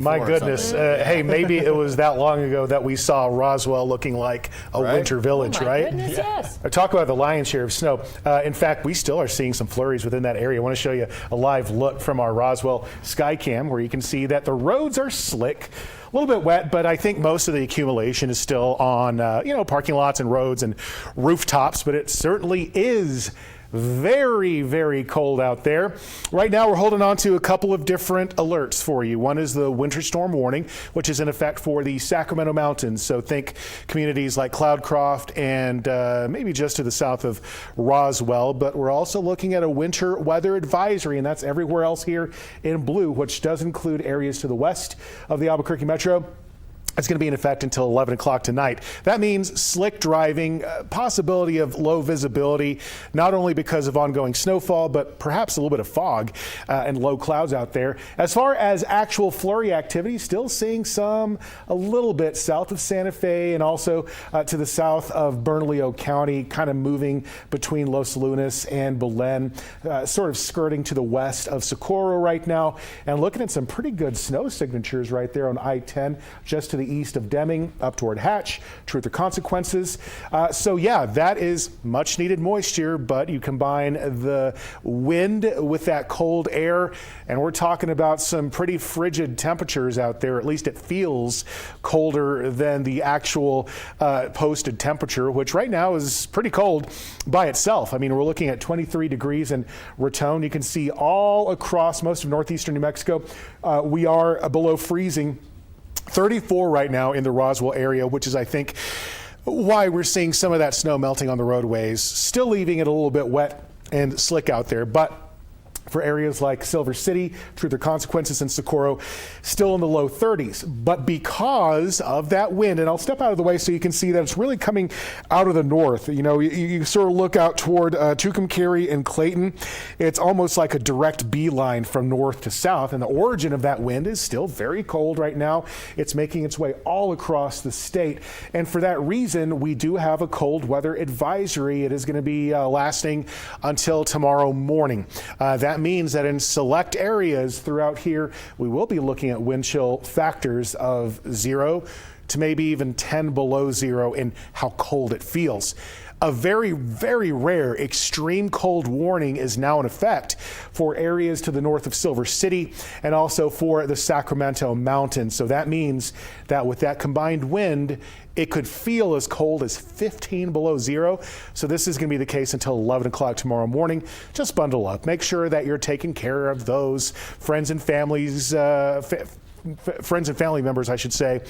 My goodness. Hey, maybe it was that long ago that we saw Roswell looking like a winter village, oh my right? Goodness, yes. Talk about the lion's share of snow. In fact, we still are seeing some flurries within that area. I want to show you a live look from our Roswell Skycam where you can see that the roads are slick. A little bit wet, but I think most of the accumulation is still on, parking lots and roads and rooftops, but it certainly is very, very cold out there. Right now, we're holding on to a couple of different alerts for you. One is the winter storm warning, which is in effect for the Sacramento Mountains. So think communities like Cloudcroft and maybe just to the south of Roswell. But we're also looking at a winter weather advisory, and that's everywhere else here in blue, which does include areas to the west of the Albuquerque metro. It's going to be in effect until 11 o'clock tonight. That means slick driving, possibility of low visibility, not only because of ongoing snowfall, but perhaps a little bit of fog and low clouds out there. As far as actual flurry activity, still seeing some a little bit south of Santa Fe and also to the south of Bernalillo County, kind of moving between Los Lunas and Belen, sort of skirting to the west of Socorro right now, and looking at some pretty good snow signatures right there on I-10, just to the east of Deming, up toward Hatch, Truth or Consequences. So yeah, that is much needed moisture, but you combine the wind with that cold air, and we're talking about some pretty frigid temperatures out there. At least it feels colder than the actual posted temperature, which right now is pretty cold by itself. I mean, we're looking at 23 degrees in Raton. You can see all across most of northeastern New Mexico, we are below freezing. 34 right now in the Roswell area, which is, I think, why we're seeing some of that snow melting on the roadways, still leaving it a little bit wet and slick out there. But for areas like Silver City, Truth or Consequences, and Socorro, still in the low 30s. But because of that wind, and I'll step out of the way so you can see that it's really coming out of the north. You know, you sort of look out toward Tucumcari and Clayton. It's almost like a direct beeline from north to south, and the origin of that wind is still very cold right now. It's making its way all across the state, and for that reason, we do have a cold weather advisory. It is going to be lasting until tomorrow morning. That means that in select areas throughout here, we will be looking at wind chill factors of 0 to maybe even 10 below 0 in how cold it feels. A very, very rare extreme cold warning is now in effect for areas to the north of Silver City and also for the Sacramento Mountains. So that means that with that combined wind, it could feel as cold as 15 below 0. So this is going to be the case until 11 o'clock tomorrow morning. Just bundle up. Make sure that you're taking care of those friends and families, friends and family members, I should say,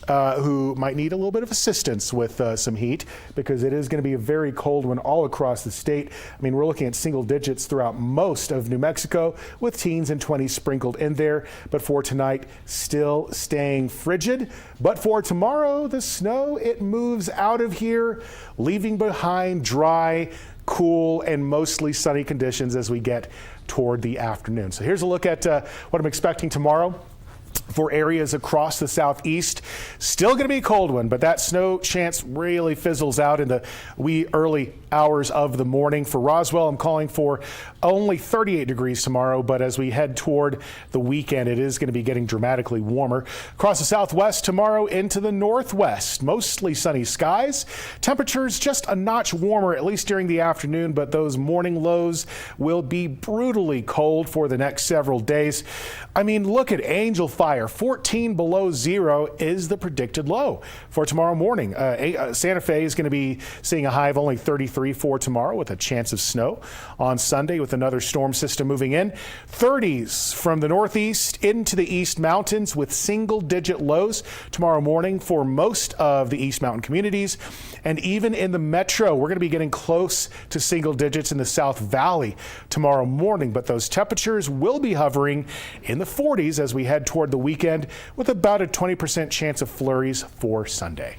who might need a little bit of assistance with some heat, because it is going to be a very cold one all across the state. I mean, we're looking at single digits throughout most of New Mexico, with teens and 20s sprinkled in there. But for tonight, still staying frigid. But for tomorrow, the snow, it moves out of here, leaving behind dry, cool, and mostly sunny conditions as we get toward the afternoon. So here's a look at what I'm expecting tomorrow. For areas across the southeast, still going to be a cold one, but that snow chance really fizzles out in the wee early hours of the morning. For Roswell, I'm calling for only 38 degrees tomorrow, but as we head toward the weekend, it is going to be getting dramatically warmer. Across the southwest tomorrow into the northwest, mostly sunny skies. Temperatures just a notch warmer, at least during the afternoon, but those morning lows will be brutally cold for the next several days. I mean, look at Angel Fire. 14 below 0 is the predicted low for tomorrow morning. Santa Fe is going to be seeing a high of only 33 for tomorrow, with a chance of snow on Sunday with another storm system moving in. 30s from the northeast into the East Mountains with single-digit lows tomorrow morning for most of the East Mountain communities. And even in the metro, we're going to be getting close to single digits in the South Valley tomorrow morning. But those temperatures will be hovering in the 40s as we head toward the weekend, with about a 20% chance of flurries for Sunday.